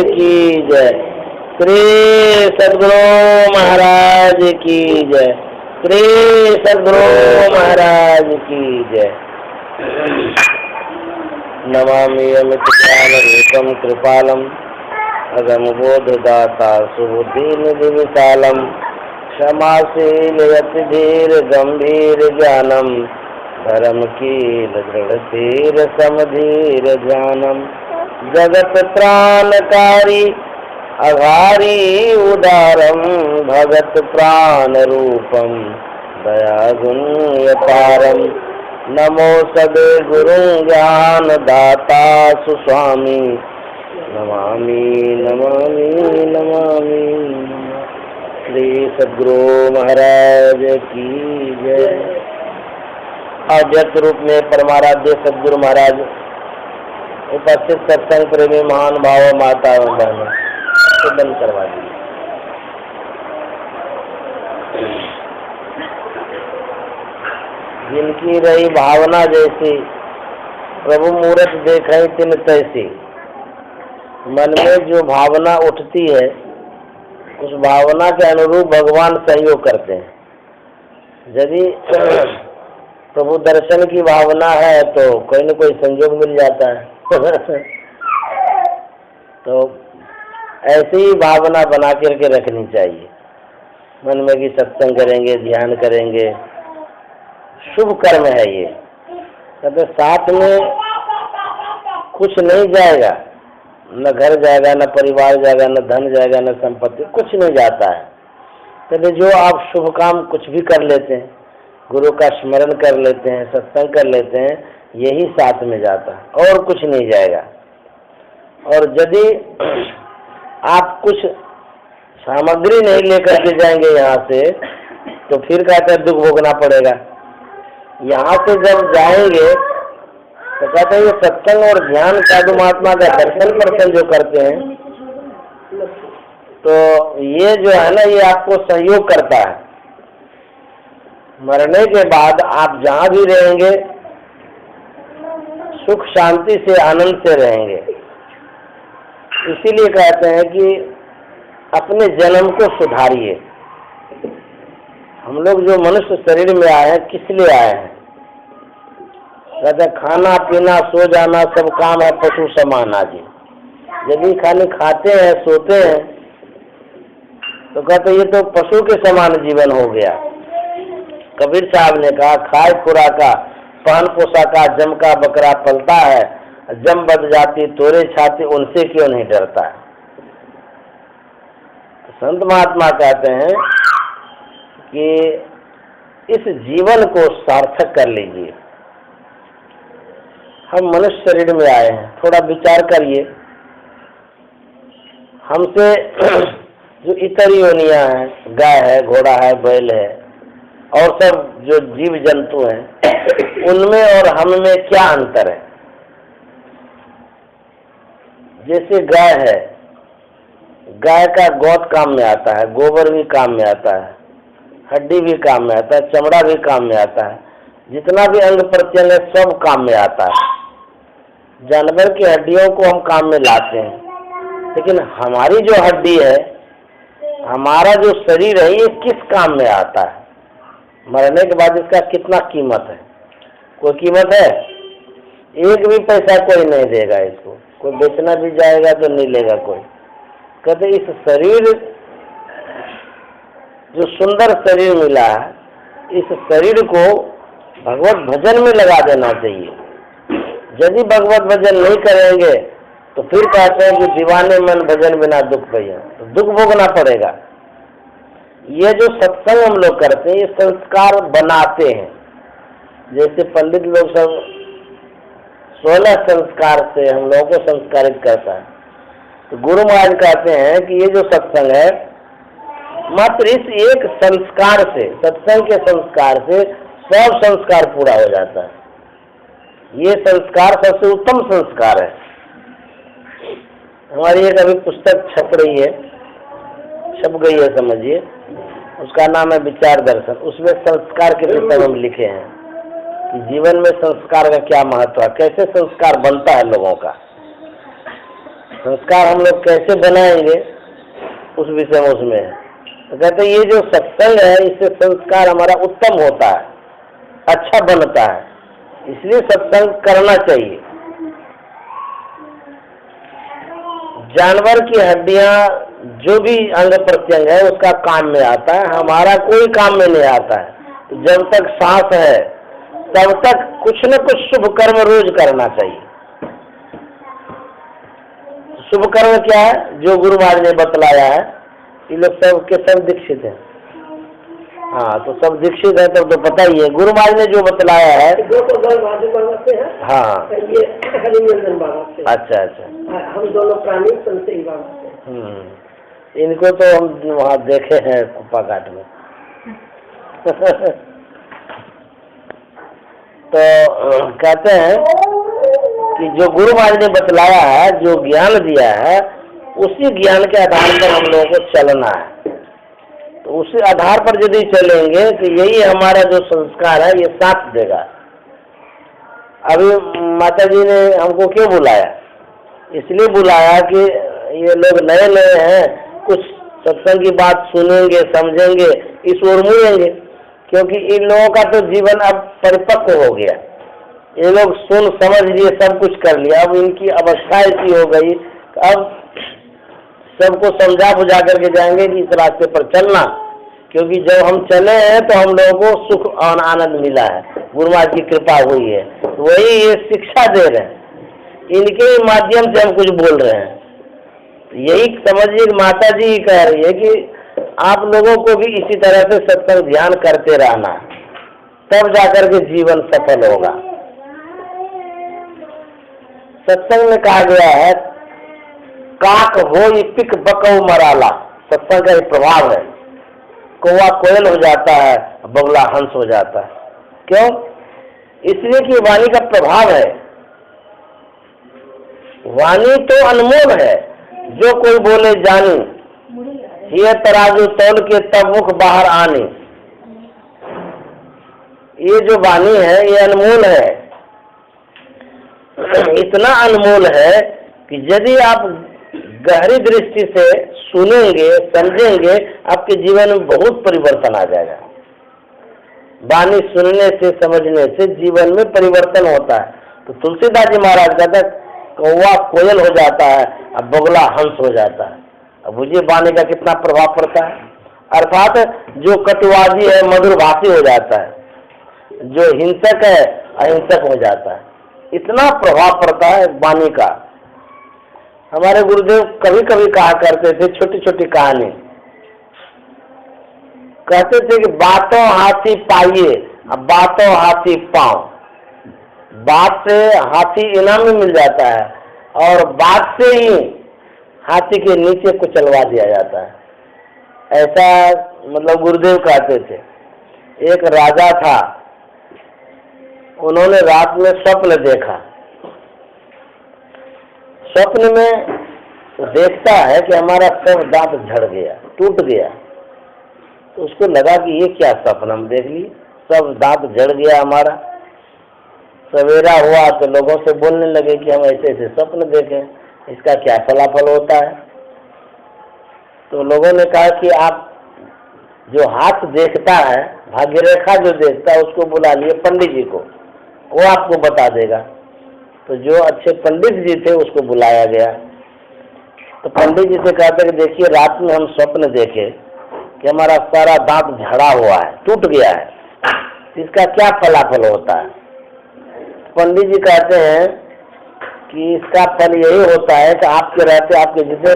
की जय। श्री सद्गुरु महाराज की जय। श्री सद्गुरु महाराज की जय। नमामि अमित ज्ञान रूपम कृपालम अगम बोधदाता सुबुद्धिनिधि विशालम क्षमाशील यति धीर गंभीर ज्ञानम धर्म कील दृढ़ धीर समधीर ज्ञानम जगत त्राणकारी अघारी उदारम भगत प्राण रूपम दया गुण्यपारम नमो सदे गुरु ज्ञान दाता सुस्वामी नमामि नमामि नमामि। श्री सद्गुरु महाराज की जय। अव्यक्त रूप में परमाराध्य सद्गुरु महाराज उपस्थित सत्संग प्रेमी महान भाव माता एवं बहनों को बंद करवा दीजिए। जिनकी रही भावना जैसी प्रभु मूरत देखे तिन तैसी। मन में जो भावना उठती है उस भावना के अनुरूप भगवान सहयोग करते हैं। यदि प्रभु दर्शन की भावना है तो कोई न कोई संयोग मिल जाता है। तो ऐसी ही भावना बना करके रखनी चाहिए मन में कि सत्संग करेंगे, ध्यान करेंगे, शुभ कर्म है ये। कहते साथ में कुछ नहीं जाएगा, न घर जाएगा, न परिवार जाएगा, न धन जाएगा, न संपत्ति, कुछ नहीं जाता है। कहते जो आप शुभ काम कुछ भी कर लेते हैं, गुरु का स्मरण कर लेते हैं, सत्संग कर लेते हैं, यही साथ में जाता है और कुछ नहीं जाएगा। और यदि आप कुछ सामग्री नहीं लेकर के जाएंगे यहाँ से तो फिर कहते हैं दुख भोगना पड़ेगा। यहाँ से जब जाएंगे तो कहते हैं ये सत्संग और ध्यान साधु महात्मा का दर्शन जो करते हैं तो ये जो है ना ये आपको सहयोग करता है। मरने के बाद आप जहाँ भी रहेंगे सुख शांति से आनंद से रहेंगे। इसीलिए कहते हैं कि अपने जन्म को सुधारिए। हम लोग जो मनुष्य शरीर में आए हैं किस लिए आए हैं? कहते खाना पीना सो जाना सब काम है पशु समान आदि। यदि खाली खाते हैं सोते हैं तो कहते ये तो पशु के समान जीवन हो गया। कबीर साहब ने कहा खाए खुराका पान पोशाका जम का बकरा पलता है, जम बद जाती तोरे छाती उनसे क्यों नहीं डरता है। संत महात्मा कहते हैं कि इस जीवन को सार्थक कर लीजिए। हम मनुष्य शरीर में आए हैं, थोड़ा विचार करिए। हमसे जो इतर योनियां हैं, गाय है, घोड़ा है, बैल है और सब जो जीव जंतु हैं उनमें और हम में क्या अंतर है? जैसे गाय है, गाय का गोद काम में आता है, गोबर भी काम में आता है, हड्डी भी काम में आता है, चमड़ा भी काम में आता है, जितना भी अंग प्रत्यंग है सब काम में आता है। जानवर की हड्डियों को हम काम में लाते हैं, लेकिन हमारी जो हड्डी है, हमारा जो शरीर है, ये किस काम में आता है? मरने के बाद इसका कितना कीमत है? कोई कीमत है? एक भी पैसा कोई नहीं देगा इसको। कोई बेचना भी जाएगा तो नहीं लेगा कोई। कहते इस शरीर जो सुंदर शरीर मिला है, इस शरीर को भगवत भजन में लगा देना चाहिए। यदि भगवत भजन नहीं करेंगे तो फिर कहते हैं कि दीवाने मन भजन बिना दुख भैया, तो दुख भोगना पड़ेगा। ये जो सत्संग हम लोग करते हैं ये संस्कार बनाते हैं। जैसे पंडित लोग सब 16 संस्कार से हम लोगों को संस्कारित करता है, तो गुरु महाराज कहते हैं कि ये जो सत्संग है मात्र इस एक संस्कार से, सत्संग के संस्कार से सब संस्कार पूरा हो जाता है। ये संस्कार सबसे उत्तम संस्कार है। हमारी एक अभी पुस्तक छप रही है, छप गई है समझिए, उसका नाम है विचार दर्शन। उसमें संस्कार के विषय हम लिखे हैं कि जीवन में संस्कार का क्या महत्व है, कैसे संस्कार बनता है लोगों का। संस्कार हम लोग कैसे बनाएंगे उस विषय में उसमें है। तो कहते ये जो सत्संग है इससे संस्कार हमारा उत्तम होता है, अच्छा बनता है, इसलिए सत्संग करना चाहिए। जानवर की हड्डियां जो भी अंग प्रत्यंग है उसका काम में आता है, हमारा कोई काम में नहीं आता है। तो जब तक सांस है तब तक कुछ न कुछ शुभ कर्म रोज करना चाहिए। शुभ कर्म क्या है? जो गुरु महाराज ने बतलाया है, ये लोग सब के सब दीक्षित हैं। हाँ, तो सब दीक्षित है तब तो पता ही है। गुरु महाराज ने जो बतलाया है, दो तो महादेव बाबा से है, हाँ, ये हरिमंदन बाबा से। अच्छा अच्छा, हम दोनों प्राणी संतही बाबा से। इनको तो हम वहाँ देखे हैं कुप्पा घाट में। तो कहते हैं कि जो गुरु महाराज ने बतलाया है, जो ज्ञान दिया है, उसी ज्ञान के आधार पर हम लोगों को चलना है। तो उसी आधार पर यदि चलेंगे तो यही हमारा जो संस्कार है ये साथ देगा। अभी माता जी ने हमको क्यों बुलाया? इसलिए बुलाया कि ये लोग नए नए हैं, कुछ सत्संग की बात सुनेंगे, समझेंगे, इस ओर मुड़ेंगे, क्योंकि इन लोगों का तो जीवन अब परिपक्व हो गया। ये लोग सुन समझ लिए, सब कुछ कर लिया। अब इनकी अवस्था ऐसी हो गई, अब सबको समझा बुझा करके जाएंगे कि इस रास्ते पर चलना, क्योंकि जब हम चले हैं तो हम लोगों को सुख और आनंद मिला है, गुरु महाराज की कृपा हुई है। तो वही ये शिक्षा दे रहे हैं, इनके माध्यम से हम कुछ बोल रहे हैं। यही समझिए कि माता जी कह रही है कि आप लोगों को भी इसी तरह से सत्संग ध्यान करते रहना, तब जाकर के जीवन सफल होगा। सत्संग में कहा गया है, काक हो पिक बकौ मराला। सत्संग का एक प्रभाव है, कौवा कोयल हो जाता है, बगुला हंस हो जाता है। क्यों? इसलिए कि वाणी का प्रभाव है। वाणी तो अनमोल है, जो कोई बोले जानी, ये तराजू तौल के तब मुख बाहर आने। ये जो वाणी है ये अनमोल है, इतना अनमोल है कि यदि आप गहरी दृष्टि से सुनेंगे, समझेंगे, आपके जीवन में बहुत परिवर्तन आ जाएगा। वाणी सुनने से, समझने से जीवन में परिवर्तन होता है। तो तुलसीदास जी महाराज कहते हैं, कौवा कोयल हो जाता है, अब बगुला हंस हो जाता है। अब मुझे वाणी का कितना प्रभाव पड़ता है। अर्थात जो कटुवादी है मधुरभाषी हो जाता है, जो हिंसक है अहिंसक हो जाता है। इतना प्रभाव पड़ता है वाणी का। हमारे गुरुदेव कभी कभी कहा करते थे, छोटी छोटी कहानी कहते थे कि बातों हाथी पाइए, अब बातों हाथी पाओ। बात से हाथी इनाम में मिल जाता है, और बात से ही हाथी के नीचे कुचलवा दिया जाता है। ऐसा मतलब गुरुदेव कहते थे। एक राजा था, उन्होंने रात में स्वप्न देखा। स्वप्न में देखता है कि हमारा सब दांत झड़ गया, टूट गया। तो उसको लगा कि ये क्या सपन हम देख ली, सब दांत झड़ गया हमारा। सवेरा हुआ तो लोगों से बोलने लगे कि हम ऐसे ऐसे स्वप्न देखे, इसका क्या फलाफल होता है। तो लोगों ने कहा कि आप जो हाथ देखता है, भाग्य रेखा जो देखता है, उसको बुला लिए पंडित जी को, वो आपको बता देगा। तो जो अच्छे पंडित जी थे उसको बुलाया गया। तो पंडित जी से कहते कि देखिए, रात में हम स्वप्न देखे कि हमारा सारा दांत झड़ा हुआ है, टूट गया है, इसका क्या फलाफल होता है। पंडित जी कहते हैं कि इसका फल यही होता है कि आपके रहते आपके जितने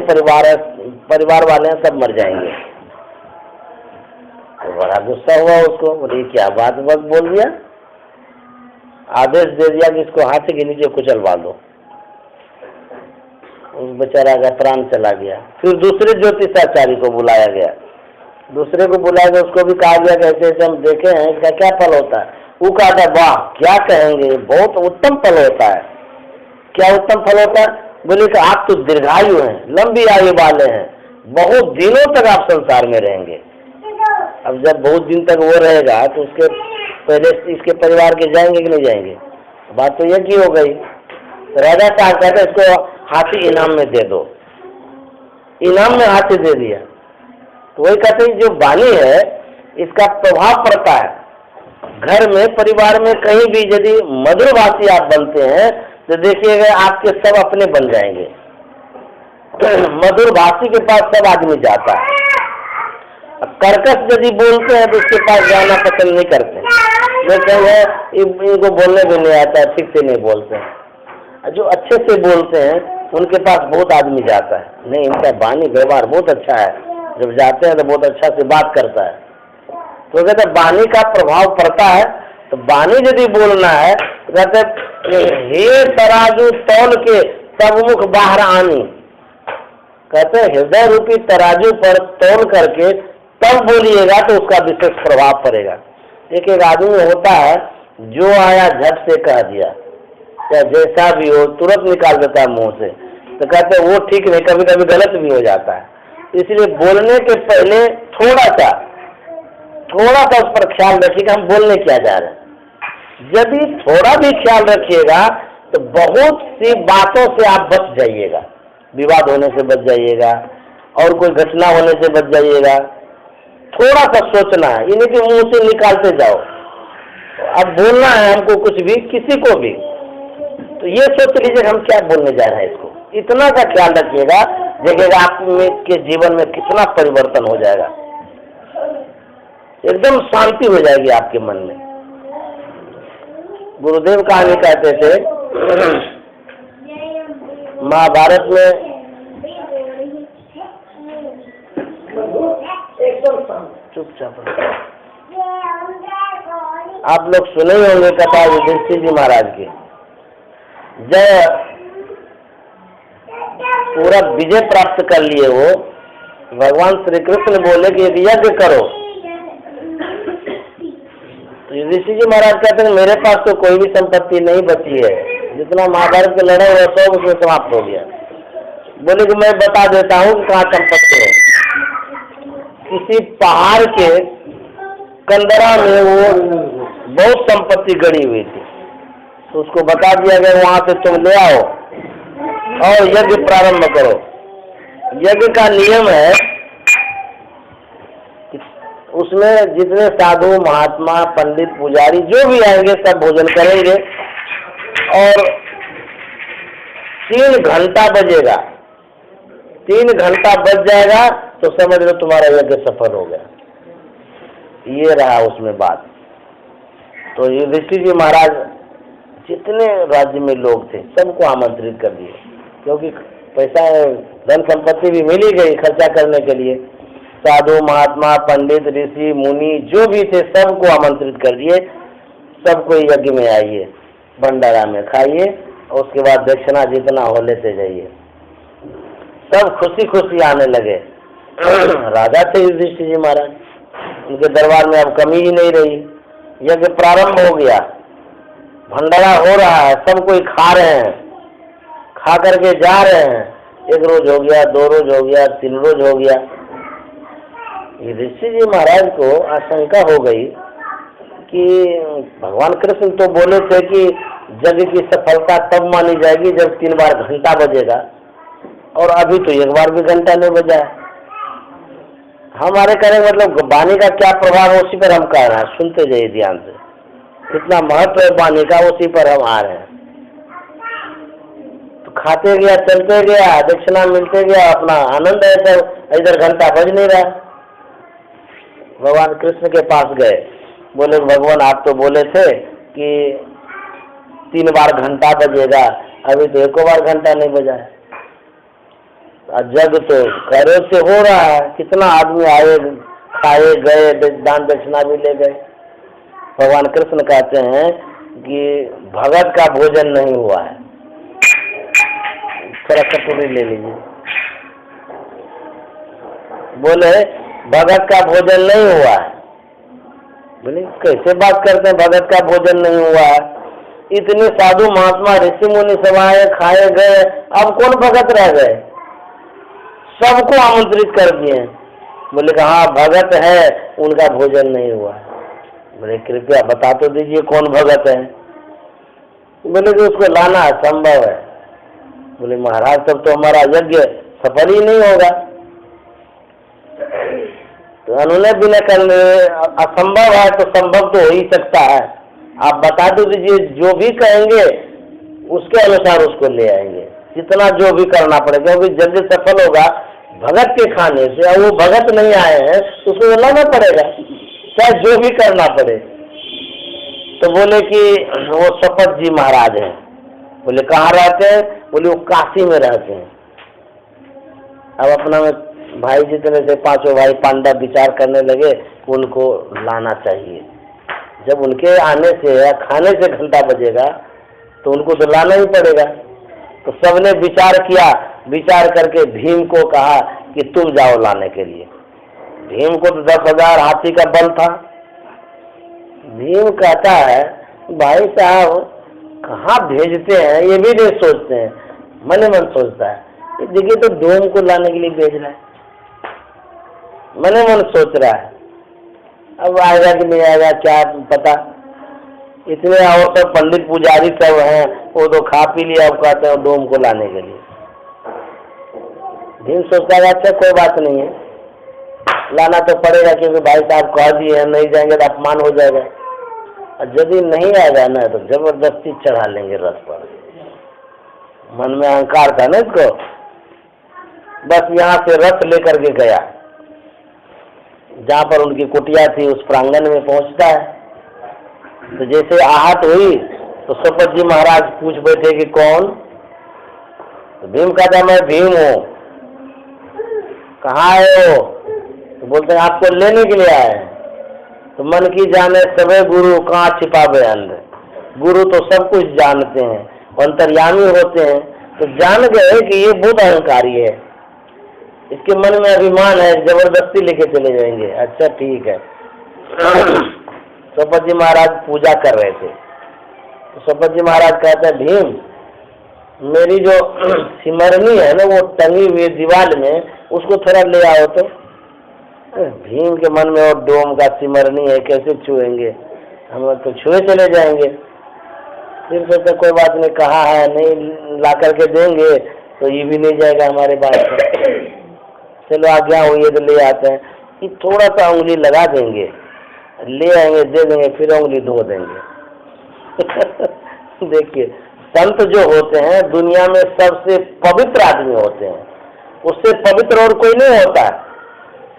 परिवार वाले हैं सब मर जाएंगे। तो बड़ा गुस्सा हुआ उसको, बोले क्या बात बोल दिया। आदेश दे दिया कि इसको हाथी के नीचे कुचलवा दो। उस बेचारा का प्राण चला गया। फिर दूसरे ज्योतिषाचार्य को बुलाया गया। दूसरे को बुलाया गया, उसको भी कहा गया कि ऐसे ऐसे हम देखे हैं, इसका क्या फल होता है। वो कहा था, वाह क्या कहेंगे, बहुत उत्तम फल होता है। क्या उत्तम फल होता है? बोले कि आप तो दीर्घायु हैं, लंबी आयु वाले हैं, बहुत दिनों तक आप संसार में रहेंगे। अब जब बहुत दिन तक वो रहेगा तो उसके पहले इसके परिवार के जाएंगे कि नहीं जाएंगे, बात तो ये की हो गई। राजा साहब कहते इसको हाथी इनाम में दे दो, इनाम में हाथी दे दिया। तो वही कहते हैं जो वाणी है इसका प्रभाव पड़ता है घर में, परिवार में, कहीं भी। यदि मधुरभाषी आप बनते हैं तो देखिएगा आपके सब अपने बन जाएंगे। मधुरभाषी के पास सब आदमी जाता है। कर्कश यदि बोलते हैं तो उसके पास जाना पसंद नहीं करते, वे कहेंगे इनको बोलने भी नहीं आता, ठीक से नहीं बोलते हैं। जो अच्छे से बोलते हैं उनके पास बहुत आदमी जाता है, नहीं इनका वाणी व्यवहार बहुत अच्छा है, जब जाते हैं तो बहुत अच्छा से बात करता है। तो कहते वाणी का प्रभाव पड़ता है। तो वाणी यदि बोलना है तो कहते हे तराजू तौल के तब मुख बाहर आनी, कहते हृदय रूपी तराजू पर तौल करके तब बोलिएगा तो उसका विशेष प्रभाव पड़ेगा। एक एक आदमी होता है जो आया झट से कह दिया, या जैसा भी हो तुरंत निकाल देता है मुंह से, तो कहते हैं वो ठीक नहीं, कभी कभी गलत भी हो जाता है। इसलिए बोलने के पहले थोड़ा सा उस पर ख्याल रखिएगा हम बोलने क्या जा रहे हैं। यदि थोड़ा भी ख्याल रखिएगा तो बहुत सी बातों से आप बच जाइएगा, विवाद होने से बच जाइएगा और कोई घटना होने से बच जाइएगा। थोड़ा सा सोचना है, इन्हीं के मुंह से निकालते जाओ। अब बोलना है हमको कुछ भी, किसी को भी, तो ये सोच लीजिए हम क्या बोलने जा रहे हैं, इसको इतना का ख्याल रखिएगा, देखिएगा आप के जीवन में कितना परिवर्तन हो जाएगा, एकदम शांति हो जाएगी आपके मन में। गुरुदेव कहानी कहते थे महाभारत में, चुपचाप आप लोग सुने ही होंगे कथा युधिष्ठिर जी महाराज की। जब पूरा विजय प्राप्त कर लिए वो, भगवान श्री कृष्ण बोले कि एक यज्ञ करो। तो युधिष्ठिर जी महाराज कहते हैं मेरे पास तो कोई भी संपत्ति नहीं बची है, जितना महाभारत के लड़ाई हुआ सब उसमें समाप्त हो गया। बोले कि मैं बता देता हूँ कहाँ संपत्ति है। किसी पहाड़ के कंदरा में वो बहुत संपत्ति गड़ी हुई थी, तो उसको बता दिया गया वहां से तुम ले आओ और यज्ञ प्रारंभ करो। यज्ञ का नियम है कि उसमें जितने साधु महात्मा पंडित पुजारी जो भी आएंगे सब भोजन करेंगे और 3 घंटा बजेगा, 3 घंटा बज जाएगा तो समझ लो तुम्हारा यज्ञ सफल हो गया। ये रहा उसमें बात। तो युधिष्ठिर जी महाराज जितने राज्य में लोग थे सबको आमंत्रित कर दिए, क्योंकि पैसा धन संपत्ति भी मिली गई खर्चा करने के लिए। साधु महात्मा पंडित ऋषि मुनि जो भी थे सबको आमंत्रित कर दिए, सबको यज्ञ में आइए, भंडारा में खाइए और उसके बाद दक्षिणा जितना हो लेते जाइए। सब खुशी खुशी आने लगे। राजा थे युधिष्ठिर जी महाराज, उनके दरबार में अब कमी ही नहीं रही। यज्ञ प्रारंभ हो गया, भंडारा हो रहा है, सब कोई खा रहे हैं, खा करके जा रहे हैं। 1 रोज हो गया, 2 रोज हो गया, 3 रोज हो गया। युधिष्ठिर जी महाराज को आशंका हो गई कि भगवान कृष्ण तो बोले थे कि यज्ञ की सफलता तब मानी जाएगी जब 3 बार घंटा बजेगा, और अभी तो 1 बार भी घंटा नहीं बजा है। हमारे कहने मतलब वाणी का क्या प्रभाव है उसी पर हम कह रहे हैं, सुनते जाइए ध्यान से, कितना महत्व है वाणी का, उसी पर हम आ रहे हैं। तो खाते गया, चलते गया, दक्षिणा मिलते गया, अपना आनंद है सब, इधर घंटा बज नहीं रहा। भगवान कृष्ण के पास गए, बोले भगवान आप तो बोले थे कि 3 बार घंटा बजेगा, अभी तो 1 बार घंटा नहीं बजा है। जग तो खैर से हो रहा है, कितना आदमी आए, खाए गए, दान दक्षिणा भी ले गए। भगवान कृष्ण कहते हैं कि भगत का भोजन नहीं हुआ है। थोड़ा कटोरी ले लीजिए। बोले भगत का भोजन नहीं हुआ है। बोले कैसे बात करते हैं भगत का भोजन नहीं हुआ है? इतने साधु महात्मा ऋषि मुनि सब आए, खाए गए, अब कौन भगत रह गए? सबको आमंत्रित कर दिए। बोले कि हाँ भगत है, उनका भोजन नहीं हुआ। बोले कृपया बता तो दीजिए कौन भगत है। बोले कि उसको लाना संभव है। बोले महाराज तब तो हमारा यज्ञ सफल ही नहीं होगा। तो उन्होंने बिना करने असंभव है तो संभव तो हो ही सकता है, आप बता दो दीजिए, जो भी कहेंगे उसके अनुसार उसको ले आएंगे, जितना जो भी करना पड़ेगा, क्योंकि यज्ञ सफल होगा भगत के खाने से, और वो भगत नहीं आए हैं तो उसको लाना पड़ेगा, चाहे जो भी करना पड़े। तो बोले कि वो शपथ जी महाराज हैं। बोले कहाँ रहते हैं? बोले वो काशी में रहते हैं। अब अपना में भाई जितने थे पांचों भाई पांडव विचार करने लगे कि उनको लाना चाहिए। जब उनके आने से या खाने से घंटा बजेगा तो उनको तो लाना ही पड़ेगा। तो सबने विचार किया, विचार करके भीम को कहा कि तुम जाओ लाने के लिए। भीम को तो 10,000 हाथी का बल था। भीम कहता है भाई साहब कहाँ भेजते हैं ये भी नहीं सोचते हैं, मन मन सोचता है देखिए तो डोम को लाने के लिए भेज रहा है, मन मन सोच रहा है अब आएगा कि नहीं आएगा क्या पता। इतने और सब पंडित पुजारी सब हैं, वो तो खा पी लिया, अब कहते हैं डोम को लाने के लिए। भीम सोचता है अच्छा कोई बात नहीं है, लाना तो पड़ेगा क्योंकि भाई साहब कह दिए हैं, नहीं जाएंगे तो अपमान हो जाएगा, और यदि नहीं आएगा ना तो जबरदस्ती चढ़ा लेंगे रथ पर। मन में अहंकार था ना इसको। बस यहाँ से रथ लेकर के गया, जहाँ पर उनकी कुटिया थी उस प्रांगण में पहुँचता है। तो जैसे आहट हुई तो शपथ जी महाराज पूछ बैठे कि कौन? तो भीम कहता मैं भीम हूँ। कहाँ आए हो? तो बोलते हैं आपको लेने के लिए आए हैं। तो मन की जाने सबे गुरु कहाँ छिपावे अंध। गुरु तो सब कुछ जानते हैं, अंतर्यामी होते हैं, तो जान गए कि ये बहुत अहंकारी है, इसके मन में अभिमान है, जबरदस्ती लेके चले जाएंगे। अच्छा ठीक है। शपथ जी महाराज पूजा कर रहे थे, तो शपथ जी महाराज कहते हैं भीम मेरी जो सिमरनी है ना वो टंगी हुई दीवार में, उसको थोड़ा ले आओ। तो भीम के मन में वो डोम का सिमरनी है, कैसे छुएंगे, हम तो छुए चले जाएंगे। फिर सोचते कोई बात नहीं, कहा है नहीं ला करके देंगे तो ये भी नहीं जाएगा हमारे बात पर। चलो आज्ञा हुई है तो ले आते हैं। कि थोड़ा सा उंगली लगा देंगे, ले आएंगे, दे देंगे, फिर उंगली धो देंगे। देखिए संत जो होते हैं दुनिया में सबसे पवित्र आदमी होते हैं, उससे पवित्र और कोई नहीं होता है।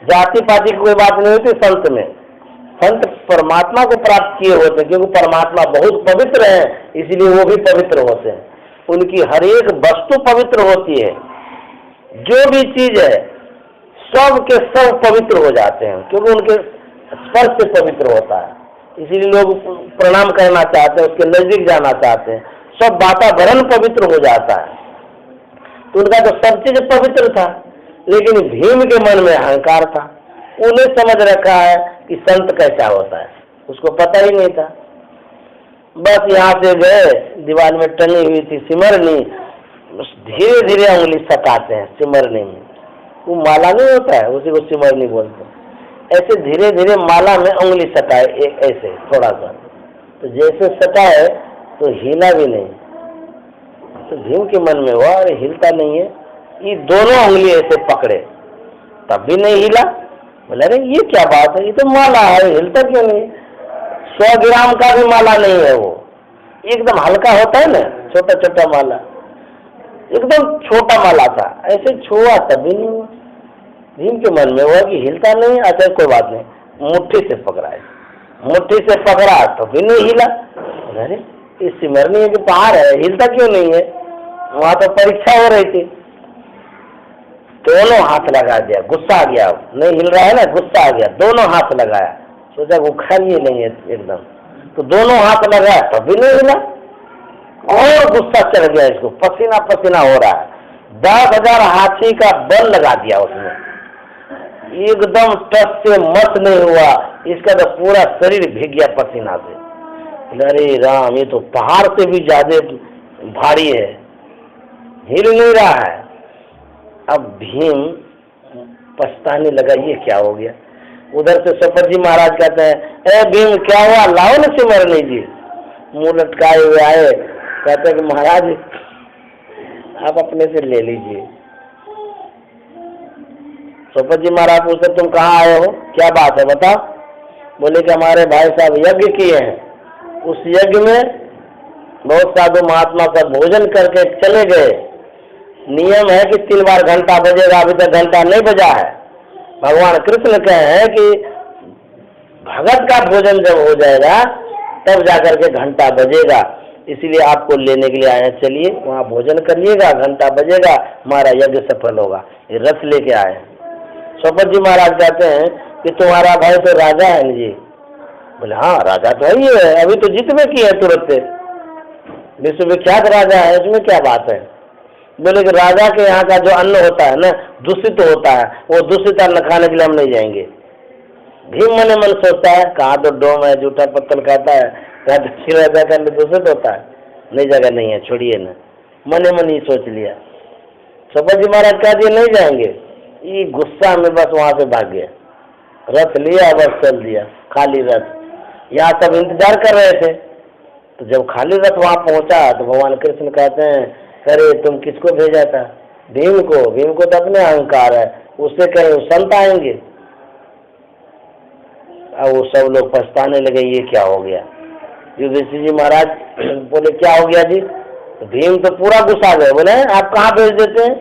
जाति पाति की कोई बात नहीं होती संत में। संत परमात्मा को प्राप्त किए होते हैं, क्योंकि परमात्मा बहुत पवित्र है, इसलिए वो भी पवित्र होते हैं। उनकी हर एक वस्तु पवित्र होती है, जो भी चीज है सब के सब पवित्र हो जाते हैं, क्योंकि उनके स्पर्श से पवित्र होता है। इसीलिए लोग प्रणाम करना चाहते हैं, उसके नजदीक जाना चाहते हैं, सब वातावरण पवित्र हो जाता है। तो उनका तो सब चीज पवित्र था, लेकिन भीम के मन में अहंकार था। उन्हें समझ रखा है कि संत कैसा होता है, उसको पता ही नहीं था। बस यहाँ से गए, दीवार में टंगी हुई थी सिमरनी, धीरे धीरे उंगली सटाते हैं सिमरनी में। वो माला नहीं होता है, उसी को सिमरनी बोलते हैं। ऐसे धीरे धीरे माला में उंगली सटाए, ऐसे थोड़ा सा, तो जैसे सटाए तो हिला भी नहीं। तो भीम के मन में हुआ अरे हिलता नहीं है, ये दोनों उंगली ऐसे पकड़े तब भी नहीं हिला। बोले अरे ये क्या बात है, ये तो माला है, हिलता क्यों नहीं? 100 ग्राम का भी माला नहीं है, वो एकदम हल्का होता है ना, छोटा छोटा माला, एकदम छोटा माला था, ऐसे छुआ तब भी नहीं हुआ। भीम के मन में हुआ कि हिलता नहीं, अच्छा कोई बात नहीं, मुट्ठी से पकड़ा है, मुट्ठी से पकड़ा तो भी नहीं हिला। अरे इस सिमरनी के पहाड़ है, हिलता क्यों नहीं है? वहां तो परीक्षा हो रही थी। दोनों हाथ लगा दिया, गुस्सा आ गया, नहीं हिल रहा है ना, गुस्सा आ गया, दोनों हाथ लगाया, सोचा उखाड़ ही नहीं है एकदम, तो दोनों हाथ लगाया तब भी नहीं हिला। और गुस्सा चढ़ गया इसको, पसीना पसीना हो रहा है। 10,000 हाथी का बल लगा दिया उसने, एकदम टस से मस नहीं हुआ, इसका तो पूरा शरीर भीग गया पसीना से। अरे राम, ये तो पहाड़ से भी ज्यादा भारी है, हिल नहीं रहा है। अब भीम पछताने लगा, ये क्या हो गया। उधर से शपथ जी महाराज कहते हैं ए भीम क्या हुआ, लाओ न सिमरनी जी। मुंह लटकाए हुए आए, कहते कि महाराज आप अपने से ले लीजिए। सोपत जी महाराज पूछते तुम कहाँ आए हो, क्या बात है बता। बोले कि हमारे भाई साहब यज्ञ किए हैं, उस यज्ञ में बहुत साधु महात्मा सब भोजन करके चले गए। नियम है कि 3 बार घंटा बजेगा, अभी तक घंटा नहीं बजा है। भगवान कृष्ण कहे हैं कि भगत का भोजन जब हो जाएगा तब जाकर के घंटा बजेगा, इसीलिए आपको लेने के लिए आए। चलिए वहाँ भोजन करिएगा, घंटा बजेगा, हमारा यज्ञ सफल होगा। ये रथ लेके आए। सोपत जी महाराज कहते हैं कि तुम्हारा भाई तो राजा है जी। बोले हाँ राजा तो ही है, अभी तो जीत में की है तुरंत से, विश्वविख्यात राजा है, इसमें क्या बात है। बोले कि राजा के यहाँ का जो अन्न होता है ना दूषित होता है, वो दूषित अन्न खाने के लिए हम नहीं जाएंगे। भीम मन मन सोचता है कहाँ तो डोम है, जूठा पत्तल खाता है, कहाँ तो राजा का अन्न दूषित होता है, नहीं जगह नहीं है, छोड़िए ना। मन मन ही सोच लिया। सोपत जी महाराज कह दिए नहीं जाएंगे, ये गुस्सा में बस वहां से भाग गया, रथ लिया बस चल दिया, खाली रथ। यहाँ सब इंतजार कर रहे थे, तो जब खाली रथ वहां पहुंचा तो भगवान कृष्ण कहते हैं अरे तुम किसको भेजा था। भीम को। भीम को तो अपने अहंकार है, उससे कहे संत आएंगे। अब वो सब लोग पछताने लगे ये क्या हो गया। युधिष्ठिर जी महाराज बोले क्या हो गया जी। तो भीम तो पूरा गुस्सा गए, बोले आप कहाँ भेज देते हैं।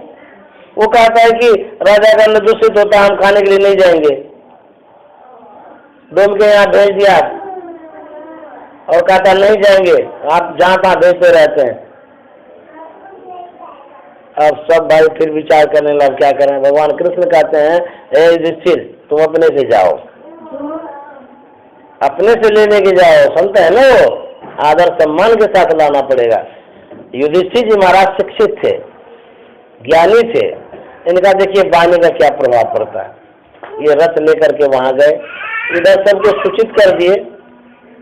वो कहता है कि राजा का अन्न दूषित होता है, हम खाने के लिए नहीं जाएंगे। डोम के यहाँ भेज दिया और कहता नहीं जाएंगे, आप जहाँ तहाँ भेजते रहते हैं। अब सब भाई फिर विचार करने लगे क्या करें। भगवान कृष्ण कहते हैं हे युधिष्ठिर तुम अपने से जाओ, अपने से लेने के जाओ, संत है ना वो, आदर सम्मान के साथ लाना पड़ेगा। युधिष्ठिर जी महाराज शिक्षित थे, ज्ञानी थे, इनका देखिए वाणी का क्या प्रभाव पड़ता है। ये रथ लेकर के वहां गए, इधर सबको सूचित कर दिए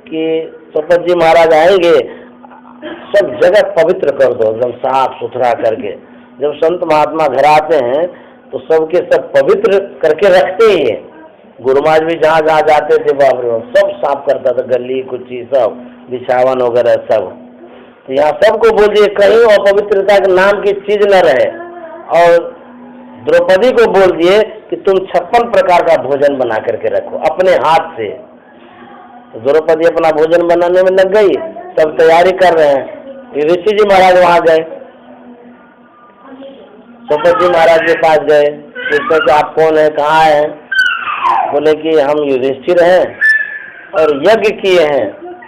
कि सोपत जी महाराज आएंगे, सब जगह पवित्र कर दो एकदम साफ सुथरा करके। जब संत महात्मा घर आते हैं तो सबके सब पवित्र करके रखते ही है। गुरु महाराज भी जहाँ जहाँ जाते थे बाप रे सब साफ करता था, गली कुची सब बिछावन वगैरह सब। तो यहाँ सबको बोलिए कहीं अपवित्रता के नाम की चीज न रहे। और द्रौपदी को बोल दिए कि तुम 56 प्रकार का भोजन बना करके रखो अपने हाथ से। तो द्रौपदी अपना भोजन बनाने में लग गई, सब तैयारी कर रहे हैं। युधिष्ठिर जी महाराज वहां गए, सोपत जी महाराज के पास गए, पूछते कि आप कौन है, कहाँ हैं। बोले कि हम युधिष्ठिर हैं और यज्ञ किए हैं,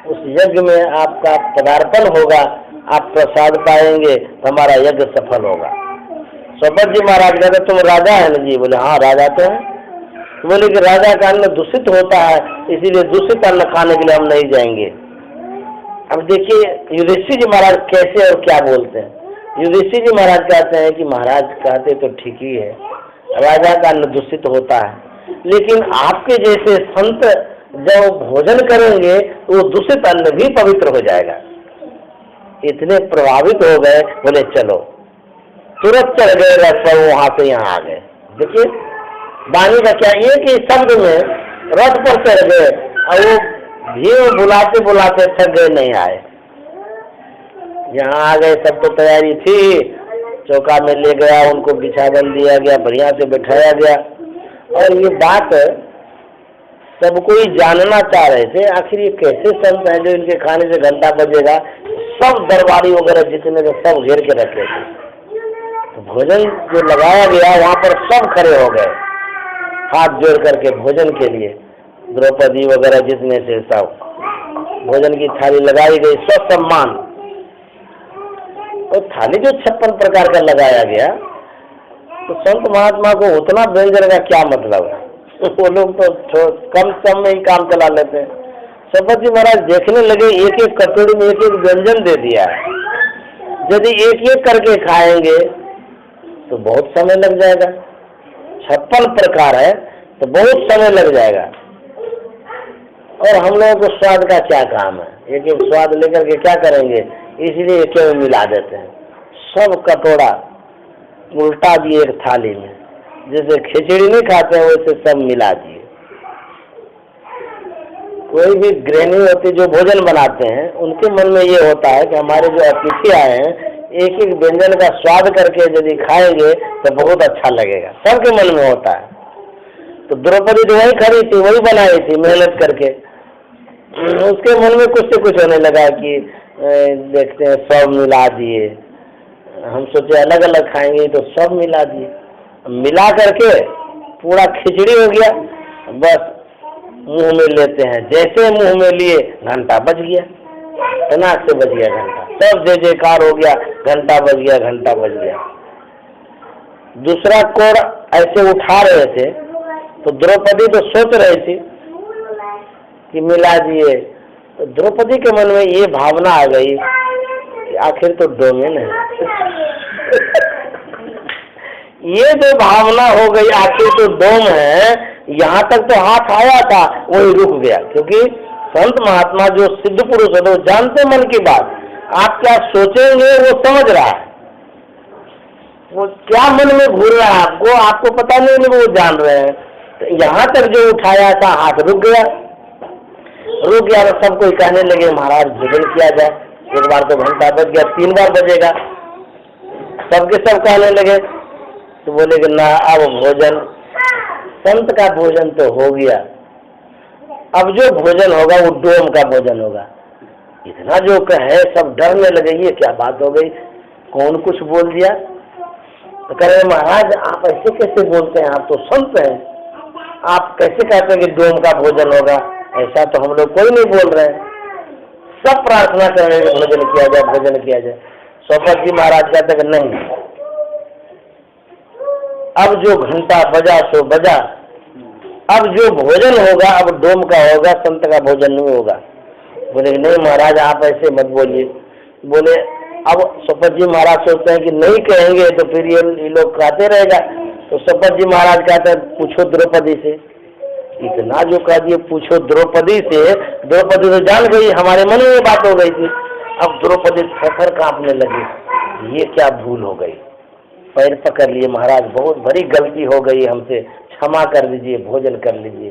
उस यज्ञ में आपका पदार्पण होगा, आप प्रसाद पाएंगे तो हमारा यज्ञ सफल होगा। सोपत जी महाराज कहते तुम राजा है ना जी। बोले हाँ राजा तो है। तो बोले कि राजा का अन्न दूषित होता है, इसीलिए दूषित अन्न खाने के लिए हम नहीं जाएंगे। अब देखिए युधिष्ठिर जी महाराज कैसे और क्या बोलते हैं। युधिष्ठिर जी महाराज कहते हैं कि महाराज कहते तो ठीक ही है, राजा का अन्न दूषित होता है, लेकिन आपके जैसे संत जब भोजन करेंगे तो वो दूषित अन्न भी पवित्र हो जाएगा। इतने प्रभावित हो गए, बोले चलो, तुरंत चढ़ गए रथ पर, वहां से यहाँ आ गए। देखिए वाणी का क्या ये कि शब्द में रथ पर चढ़ गए और वो भीम बुलाते बुलाते थक गए, नहीं आए। यहाँ आ गए, सब तो तैयारी थी, चौका में ले गया, उनको बिछावन दिया गया, बढ़िया से बैठाया गया। और ये बात सब कोई जानना चाह रहे थे आखिर ये कैसे संत हैं जो इनके खाने से घंटा बजेगा। सब दरबारी वगैरह जितने थे सब घेर के रखे थे। तो भोजन जो लगाया गया वहां पर सब खड़े हो गए हाथ जोड़ करके भोजन के लिए। द्रौपदी वगैरह जितने थे सब, भोजन की थाली लगाई गई, सब सम्मान। और थाली जो 56 प्रकार का लगाया गया, तो संत महात्मा को उतना व्यंजन का क्या मतलब है। वो लोग तो कम सम में ही काम चला लेते हैं। सोपत जी महाराज देखने लगे, एक एक कटोरी में एक एक व्यंजन दे दिया है, यदि एक एक करके खाएंगे तो बहुत समय लग जाएगा। 56 प्रकार है तो बहुत समय लग जाएगा। और हम लोगों को स्वाद का क्या काम है, एक एक स्वाद लेकर के क्या करेंगे, इसलिए एक में मिला देते हैं। सब कटोरा उल्टा दिए एक थाली में, जैसे खिचड़ी नहीं खाते हैं वैसे सब मिला दिए। कोई भी गृहिणी होती जो भोजन बनाते हैं उनके मन में ये होता है कि हमारे जो अतिथि आए हैं एक एक व्यंजन का स्वाद करके यदि खाएंगे तो बहुत अच्छा लगेगा, सबके मन में होता है। तो द्रौपदी तो वही खड़ी थी, वही बनाई थी मेहनत करके, उसके मन में कुछ से कुछ होने लगा कि देखते हैं सब मिला दिए, हम सोचे अलग अलग खाएंगे तो सब मिला दिए, मिला करके पूरा खिचड़ी हो गया। बस मुंह में लेते हैं, जैसे मुंह में लिए घंटा बज गया, तनाक से बज गया घंटा, सब जय जयकार हो गया, घंटा बज गया, घंटा बज गया। दूसरा कोर ऐसे उठा रहे थे तो द्रौपदी तो सोच रही थी कि मिला दिए, तो द्रौपदी के मन में ये भावना आ गई कि आखिर तो डोमेन है ये जो भावना हो गई आखिर तो डोम है, यहाँ तक तो हाथ आया था वही रुक गया। क्योंकि संत महात्मा जो सिद्ध पुरुष है वो जानते मन की बात, आप क्या सोचेंगे वो समझ रहा है, वो क्या मन में घूर रहा है आपको पता नहीं, वो जान रहे हैं। तो यहाँ तक जो उठाया था हाथ रुक गया तो सब कोई कहने लगे महाराज भोजन किया जाए। एक बार तो घंटा बज गया, 3 बार बजेगा, सबके सब कहने लगे। तो बोले कि ना, अब भोजन, संत का भोजन तो हो गया, अब जो भोजन होगा वो डोम का भोजन होगा। इतना जो कहे सब डरने लगे, ये क्या बात हो गई, कौन कुछ बोल दिया। तो कह रहे महाराज आप ऐसे कैसे बोलते हैं, आप तो संत हैं, आप कैसे कहते हैं कि डोम का भोजन होगा, ऐसा तो हम लोग कोई नहीं बोल रहे हैं। सब प्रार्थना कर रहे हैं भोजन किया जाए, भोजन किया जाए। सोपत जी महाराज कहते कि नहीं, अब जो घंटा बजा सो बजा, अब जो भोजन होगा अब डोम का होगा, संत का भोजन नहीं होगा। बोले नहीं महाराज आप ऐसे मत बोलिए। बोले अब सोपत जी महाराज सोचते हैं कि नहीं कहेंगे तो फिर ये लोग कहते रहेगा। तो सोपत जी महाराज कहते हैं पूछो द्रौपदी से। इतना जो कह दिए पूछो द्रौपदी से, द्रौपदी तो जान गई, हमारे मन में बात हो गई थी। अब द्रौपदी थर कांपने लगी, ये क्या भूल हो गई, पैर पकड़ लिए महाराज बहुत बड़ी गलती हो गई हमसे, क्षमा कर दीजिए, भोजन कर लीजिए।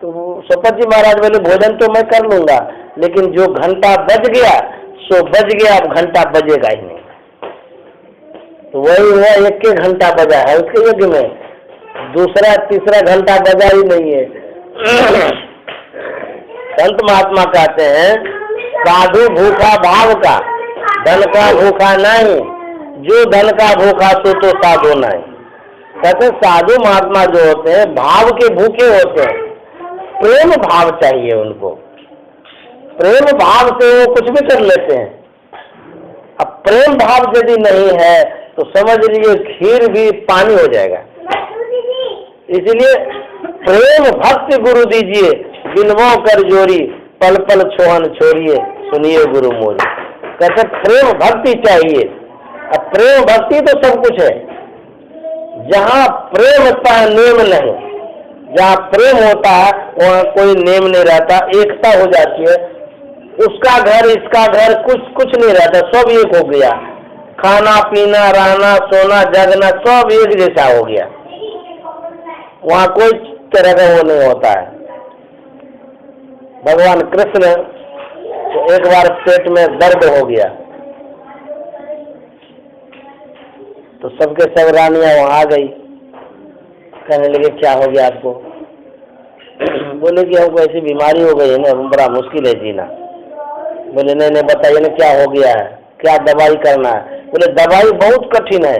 तो सोपत जी महाराज बोले भोजन तो मैं कर लूंगा, लेकिन जो घंटा बज गया सो बज गया, अब घंटा बजेगा ही नहीं। तो वही हुआ, 1 घंटा बजा है उसके यज्ञ में, दूसरा तीसरा घंटा बजा ही नहीं है। संत महात्मा कहते हैं साधु भूखा भाव का, धन का भूखा नहीं, जो धन का भूखा सो तो साधु नहीं। कहते साधु महात्मा जो होते हैं भाव के भूखे होते हैं, प्रेम भाव चाहिए उनको, प्रेम भाव से वो कुछ भी कर लेते हैं। अब प्रेम भाव यदि नहीं है तो समझ लीजिए खीर भी पानी हो जाएगा। इसलिए प्रेम भक्ति गुरु दीजिए, बिनवों कर जोरी, पल पल छोहन छोड़िए, सुनिए गुरु मोरी। कहते प्रेम भक्ति चाहिए। अब प्रेम भक्ति तो सब कुछ है, जहाँ प्रेम होता है नेम नहीं, जहाँ प्रेम होता है वहाँ कोई नेम नहीं रहता, एकता हो जाती है। उसका घर इसका घर कुछ नहीं रहता, सब एक हो गया, खाना पीना रहना सोना जगना सब एक जैसा हो गया, वहाँ कोई तरह का वो नहीं होता है। भगवान कृष्ण तो एक बार पेट में दर्द हो गया तो सबके सब रानियां वहां आ गई, कहने लगे क्या हो गया आपको। बोले कि हमको ऐसी बीमारी हो गई है ना, बड़ा मुश्किल है जीना। बोले नहीं बताइए ना क्या हो गया है, क्या दवाई करना है। बोले दवाई बहुत कठिन है,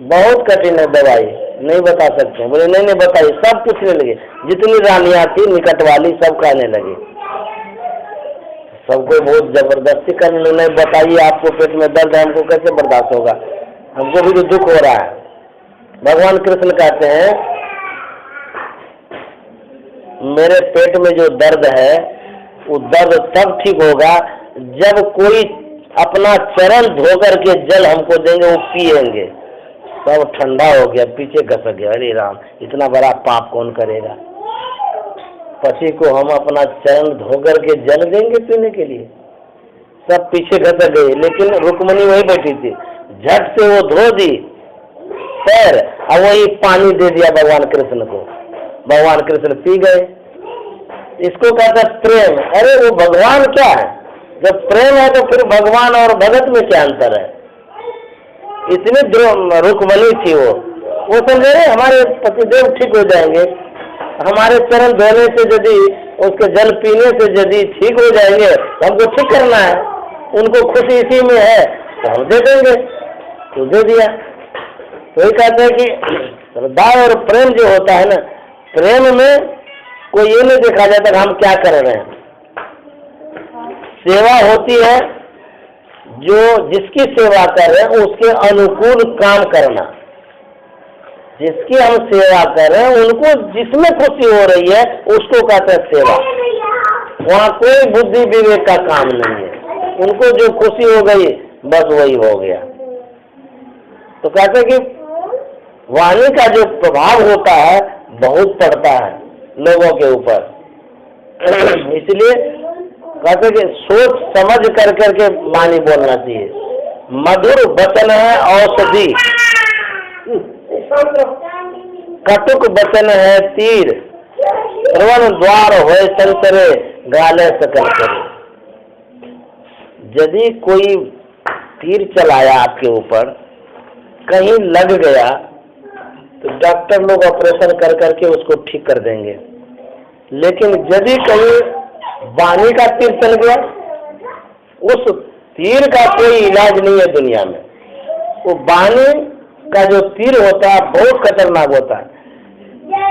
बहुत कठिन है दवाई, नहीं बता सकते। बोले नहीं बताइए। सब पूछने लगे, जितनी रानियां थी निकट वाली सब कहने लगे, सबको बहुत जबरदस्ती करने लगे, नहीं बताइए आपको पेट में दर्द है, हमको कैसे बर्दाश्त होगा, हमको भी तो दुख हो रहा है। भगवान कृष्ण कहते हैं मेरे पेट में जो दर्द है वो दर्द तब ठीक होगा जब कोई अपना चरण धोकर के जल हमको देंगे, वो पिएंगे, सब ठंडा हो गया, पीछे घसक गया। अरे राम, इतना बड़ा पाप कौन करेगा, पति को हम अपना चरण धोकर के जल देंगे पीने के लिए। सब पीछे घसक गए, लेकिन रुक्मणी वही बैठी थी, झट से वो धो दी पैर और वही पानी दे दिया भगवान कृष्ण को, भगवान कृष्ण पी गए। इसको कहता प्रेम। अरे वो भगवान क्या है, जब प्रेम है तो फिर भगवान और भगत में क्या अंतर है? इतनी रुकमनी थी वो समझे हमारे पतिदेव ठीक हो जाएंगे, हमारे चरण धोने से यदि उसके जल पीने से यदि ठीक हो जाएंगे तो हमको ठीक करना है, उनको खुशी इसी में है तो हम दे देंगे, तो दे दिया। तो ये कहते हैं कि श्रद्धा और प्रेम जो होता है ना, प्रेम में कोई ये नहीं देखा जाता कि हम क्या कर रहे हैं। सेवा होती है जो जिसकी सेवा कर रहे हैं उसके अनुकूल काम करना, जिसकी हम सेवा कर रहे हैं उनको जिसमें खुशी हो रही है उसको कहते हैं सेवा। वहाँ कोई बुद्धि विवेक का काम नहीं है, उनको जो खुशी हो गई बस वही हो गया। तो कहते हैं कि वाणी का जो प्रभाव होता है बहुत पड़ता है लोगों के ऊपर, इसलिए कहते हैं कि सोच समझ कर करके वाणी बोलना चाहिए। मधुर वचन है औषधि, कटुक वचन है तीर, श्रवण द्वार होए संतरे गाले सकल करे। यदि कोई तीर चलाया आपके ऊपर, कहीं लग गया तो डॉक्टर लोग ऑपरेशन कर करके उसको ठीक कर देंगे, लेकिन यदि कहीं वाणी का तीर चल गया, उस तीर का कोई इलाज नहीं है दुनिया में। वो वाणी का जो तीर होता है बहुत खतरनाक होता है।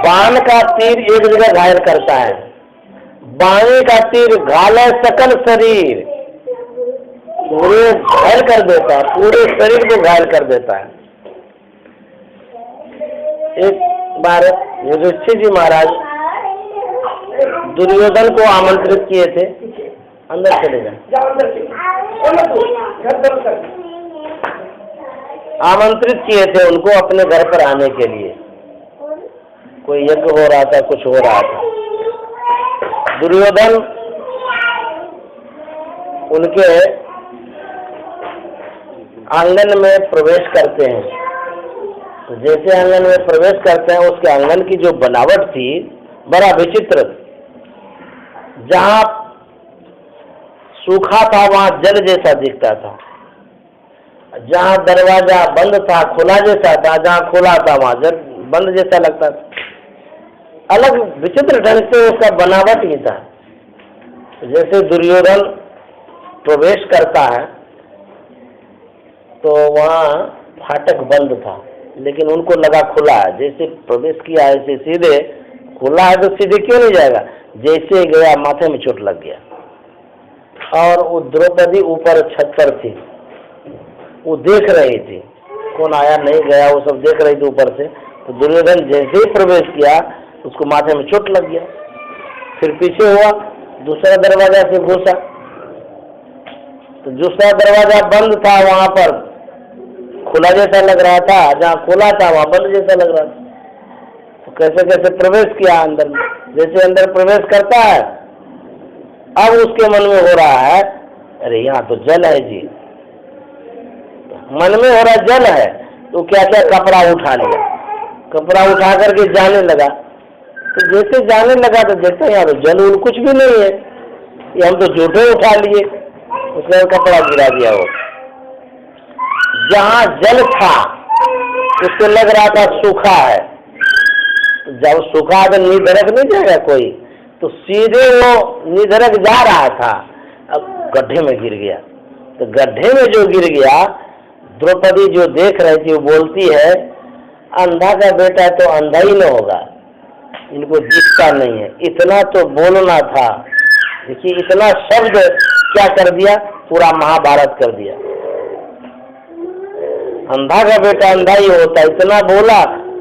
बाण का तीर एक जगह घायल करता है, वाणी का तीर घाले सकल शरीर, पूरे घायल कर देता है, पूरे शरीर को घायल कर देता है। एक बार युधिष्ठिर जी महाराज दुर्योधन को आमंत्रित किए थे, अंदर चले जाए, आमंत्रित किए थे उनको अपने घर पर आने के लिए। कोई यज्ञ हो रहा था, कुछ हो रहा था। दुर्योधन उनके आंगन में प्रवेश करते हैं, तो जैसे आंगन में प्रवेश करते हैं उसके आंगन की जो बनावट थी बड़ा विचित्र। जहाँ सूखा था वहाँ जल जैसा दिखता था, जहाँ दरवाजा बंद था खुला जैसा था, जहाँ खुला था वहाँ जल बंद जैसा लगता था। अलग विचित्र ढंग से उसका बनावट ही था। जैसे दुर्योधन प्रवेश करता है तो वहाँ फाटक बंद था, लेकिन उनको लगा खुला है। जैसे प्रवेश किया ऐसे सीधे खुला है तो सीधे क्यों नहीं जाएगा, जैसे गया माथे में चोट लग गया। और वो द्रौपदी ऊपर छत पर थी, वो देख रही थी कौन आया नहीं गया, वो सब देख रही थी ऊपर से। तो दुर्योधन जैसे ही प्रवेश किया उसको माथे में चोट लग गया। फिर पीछे हुआ, दूसरा दरवाजा से घुसा तो दूसरा दरवाजा बंद था, वहां पर खुला जैसा लग रहा था, जहाँ खुला था वहां बंद जैसा लग रहा था। तो कैसे कैसे प्रवेश किया अंदर। जैसे अंदर प्रवेश करता है, अब उसके मन में हो रहा है अरे यहाँ तो जल है जी, मन में हो रहा जल है। तो क्या क्या कपड़ा उठा लिया, कपड़ा उठा करके जाने लगा। तो जैसे जाने लगा तो देखते हैं यहाँ तो जल उल कुछ भी नहीं है, ये हम तो झूठे उठा लिए। उसने कपड़ा गिरा दिया। वो जहाँ जल था उसको लग रहा था सूखा है, तो जब सूखा तो निधरक नहीं जाएगा कोई, तो सीधे वो निधरक जा रहा था, अब गड्ढे में गिर गया। तो गड्ढे में जो गिर गया, द्रौपदी जो देख रही थी वो बोलती है अंधा का बेटा तो अंधा ही न होगा, इनको दिखता नहीं है। इतना तो बोलना था, देखिए इतना शब्द क्या कर दिया, पूरा महाभारत कर दिया। अंधा का बेटा अंधा ही होता, इतना बोला,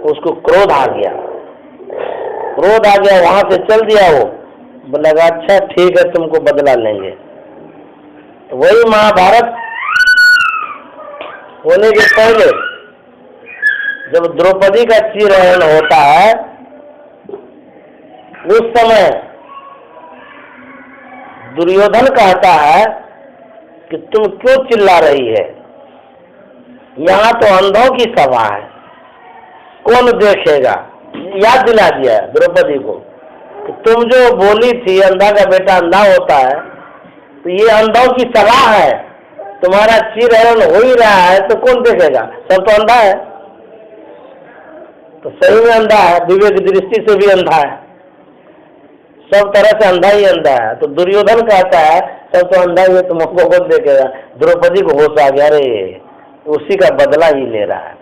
उसको क्रोध आ गया। क्रोध आ गया, वहां से चल दिया। वो लगा अच्छा ठीक है तुमको बदला लेंगे। तो वही महाभारत होने के पहले जब द्रौपदी का चिरहरण होता है, उस समय दुर्योधन कहता है कि तुम क्यों चिल्ला रही है, यहाँ तो अंधों की सभा है, कौन देखेगा। याद दिला दिया द्रौपदी को कि तुम जो बोली थी अंधा का बेटा अंधा होता है, तो ये अंधों की सलाह है। तुम्हारा चिरहरण हो ही रहा है तो कौन देखेगा? सब तो अंधा है, तो सही में अंधा है, विवेक दृष्टि से भी अंधा है, सब तरह से अंधा ही अंधा है। तो दुर्योधन कहता है सब तो अंधा ही है, तुमको कौन देखेगा? द्रौपदी को होश आ गया, अरे उसी का बदला ही ले रहा है।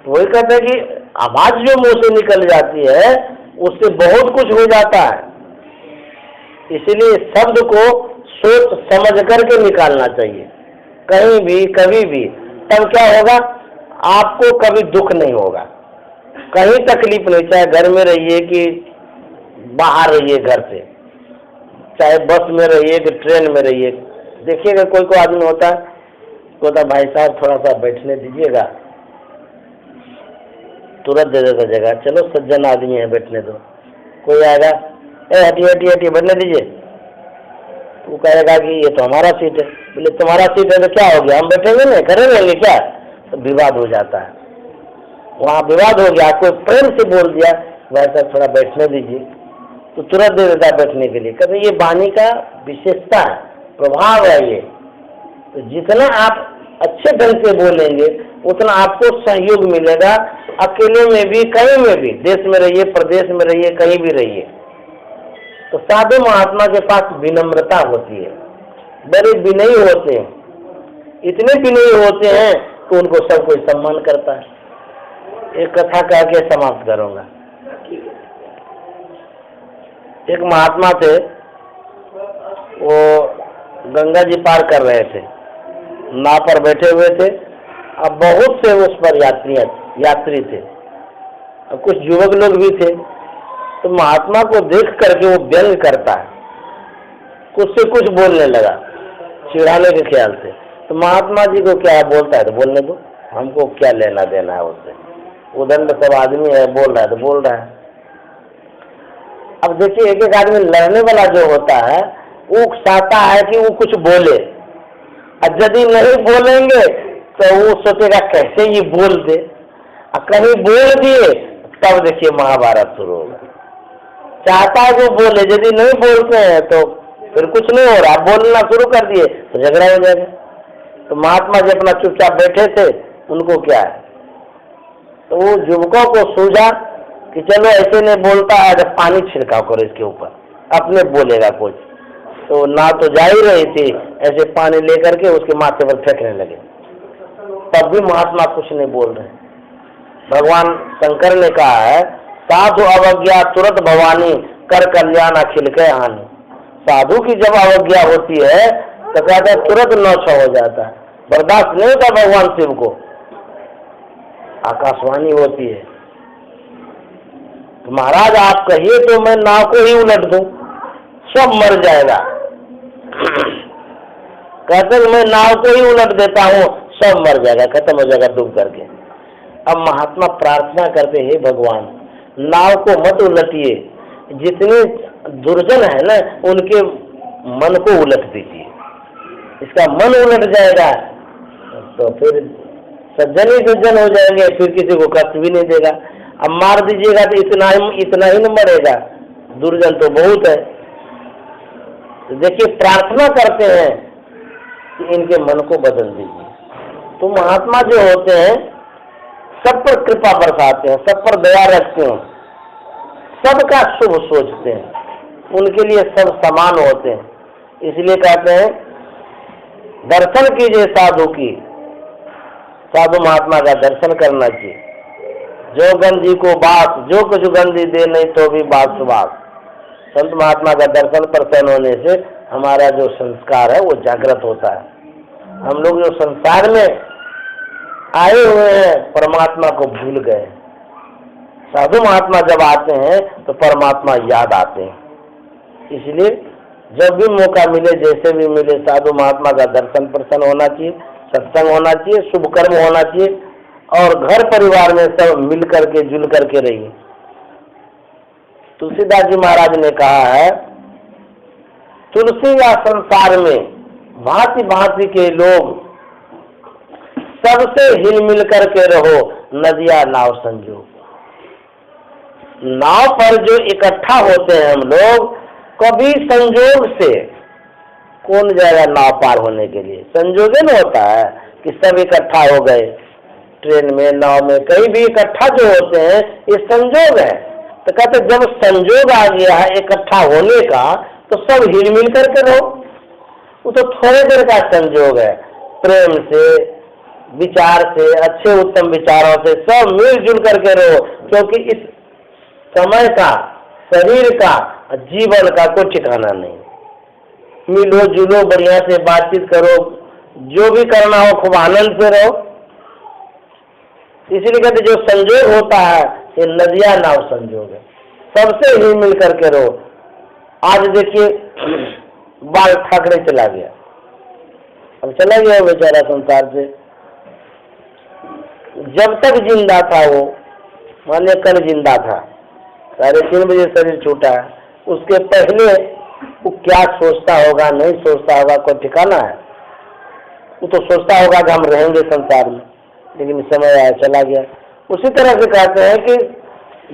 तो वही कहते हैं कि आवाज जो मुंह से निकल जाती है उससे बहुत कुछ हो जाता है। इसीलिए शब्द को सोच समझ करके निकालना चाहिए, कहीं भी कभी भी। तब क्या होगा? आपको कभी दुख नहीं होगा, कहीं तकलीफ नहीं, चाहे घर में रहिए कि बाहर रहिए घर से, चाहे बस में रहिए कि ट्रेन में रहिए। देखिएगा कोई आदमी होता है, कहता भाई साहब थोड़ा सा बैठने दीजिएगा, तुरंत दे देता जगह, चलो सज्जन आदमी है बैठने दो। कोई आएगा, हटिए बैठने दीजिए, वो कहेगा कि ये तो हमारा सीट है। बोले तुम्हारा सीट है तो क्या हो गया, हम बैठेंगे नहीं, खड़े रहेंगे क्या? तो विवाद हो जाता है, वहाँ विवाद हो गया। कोई प्रेम से बोल दिया भाई साहब थोड़ा बैठने दीजिए, तो तुरंत दे देता है बैठने के लिए। कहते ये वाणी का विशेषता है, प्रभाव है ये। तो जितना आप अच्छे ढंग से बोलेंगे उतना आपको सहयोग मिलेगा, अकेले में भी कहीं में भी, देश में रहिए प्रदेश में रहिए कहीं भी रहिए। तो साधु महात्मा के पास विनम्रता होती है, बड़े विनयी होते हैं, इतने विनयी होते हैं कि उनको सब कोई सम्मान करता है। एक कथा कह के समाप्त करूंगा। एक महात्मा थे, वो गंगा जी पार कर रहे थे, नाव पर बैठे हुए थे। अब बहुत से उस पर यात्री थे, अब कुछ युवक लोग भी थे। तो महात्मा को देख करके वो व्यंग करता है, कुछ से कुछ बोलने लगा चिढ़ाने के ख्याल से। तो महात्मा जी को क्या है, बोलता है तो बोलने दो, हमको क्या लेना देना है उससे, उधर में सब आदमी है, बोल रहा है तो बोल रहा है। अब देखिए एक एक आदमी लड़ने वाला जो होता है वो उकसाता है कि वो कुछ बोले, और यदि नहीं बोलेंगे तो वो सोचेगा कैसे ये बोल दे, और कहीं बोल दिए तब देखिए महाभारत शुरू होगा। चाहता है वो बोले, यदि नहीं बोलते हैं तो फिर कुछ नहीं हो रहा, बोलना शुरू कर दिए तो झगड़ा हो जाएगा। तो महात्मा जी अपना चुपचाप बैठे थे, उनको क्या है, तो वो युवकों को सूझा कि चलो ऐसे नहीं बोलता है, जब पानी छिड़काव करो इसके ऊपर, अपने बोलेगा कुछ। तो ना तो जा ही रही थी, ऐसे पानी लेकर के उसके माथे पर फेंकने लगे, तब भी महात्मा कुछ नहीं बोल रहे। भगवान शंकर ने कहा है साधु अवज्ञा तुरंत भवानी, कर कल्याण अखिल के हानि। साधु की जब अवज्ञा होती है तो कहते हैं तुरंत नौछ हो जाता है, बर्दाश्त नहीं होता भगवान शिव को। आकाशवाणी होती है, तो महाराज आप कहिए तो मैं नाव को ही उलट दूं, सब मर जाएगा। कहते मैं नाव को ही उलट देता हूँ, सब मर जाएगा, खत्म हो जाएगा डूब करके। अब महात्मा प्रार्थना करते हे भगवान नाव को मत उलटिए, जितने दुर्जन है ना उनके मन को उलट दीजिए, इसका मन उलट जाएगा तो फिर सज्जन ही सज्जन हो जाएंगे, फिर किसी को कष्ट भी नहीं देगा। अब मार दीजिएगा तो इतना ही न मरेगा, दुर्जन तो बहुत है। तो देखिए प्रार्थना करते हैं कि इनके मन को बदल दीजिए। तो महात्मा जो होते हैं सब पर कृपा बरसाते हैं, सब पर दया रखते हैं, सबका शुभ सोचते हैं, उनके लिए सब समान होते हैं। इसलिए कहते हैं दर्शन कीजिए साधु की, साधु महात्मा का दर्शन करना चाहिए। जो गंजी को बात, जो कुछ गंदी दे नहीं तो भी बात सुबास। संत महात्मा का दर्शन प्रसन्न होने से हमारा जो संस्कार है वो जागृत होता है। हम लोग जो संसार में आए हुए हैं परमात्मा को भूल गए, साधु महात्मा जब आते हैं तो परमात्मा याद आते हैं। इसलिए जब भी मौका मिले, जैसे भी मिले, साधु महात्मा का दर्शन प्रसन्न होना चाहिए, सत्संग होना चाहिए, शुभ कर्म होना चाहिए, और घर परिवार में सब मिल करके जुल करके रहिए। तुलसीदास जी महाराज ने कहा है तुलसी या संसार में भांति भांति के लोग, सबसे हिल मिल करके रहो, नदिया नाव संजो। नाव पर जो इकट्ठा होते हैं हम लोग, कभी संजोग से कौन जाएगा नाव पार होने के लिए? संजोगन होता है कि सब इकट्ठा हो गए, ट्रेन में, नाव में, कहीं भी इकट्ठा जो होते हैं ये संजोग है। तो कहते जब संजोग आ गया है इकट्ठा होने का तो सब हिल मिल करके रहो। वो तो थोड़े देर का संजोग है, प्रेम से, विचार से, अच्छे उत्तम विचारों से सब मिलजुल करके रहो, क्योंकि इस समय का, शरीर का, जीवन का कोई ठिकाना नहीं। मिलो जुलो, बढ़िया से बातचीत करो, जो भी करना हो खूब आनंद से रहो। इसीलिए कहते जो संजोग होता है ये नदिया नाव संजोग है, सबसे ही मिल करके रहो। आज देखिए बाल ठाकरे चला गया, अब चला गया बेचारा संसार से। जब तक जिंदा था वो, मान लिया कल जिंदा था, 3:30 बजे शरीर छूटा है, उसके पहले वो क्या सोचता होगा, नहीं सोचता होगा, कोई ठिकाना है? वो तो सोचता होगा कि हम रहेंगे संसार में, लेकिन समय आया चला गया। उसी तरह से कहते हैं कि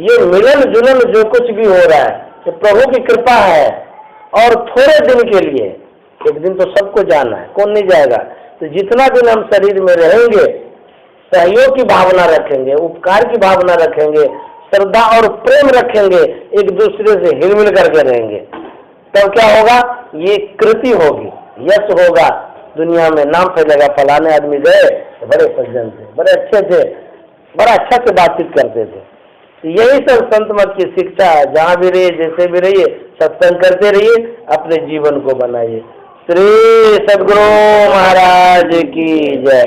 ये मिलन जुलन जो कुछ भी हो रहा है ये प्रभु की कृपा है, और थोड़े दिन के लिए, एक दिन तो सबको जाना है, कौन नहीं जाएगा। तो जितना दिन हम शरीर में रहेंगे सहयोग की भावना रखेंगे, उपकार की भावना रखेंगे, श्रद्धा और प्रेम रखेंगे, एक दूसरे से हिलमिल करके रहेंगे, तब क्या होगा? ये कृति होगी, यश होगा, दुनिया में नाम फैलेगा। फलाने आदमी गए बड़े सज्जन थे, बड़े अच्छे थे, बड़ा अच्छा से बातचीत करते थे। तो यही सब संत मत की शिक्षा है। जहाँ भी रहिए, जैसे भी रहिए, सत्संग करते रहिए, अपने जीवन को बनाइए। श्री सद्गुरु महाराज की जय।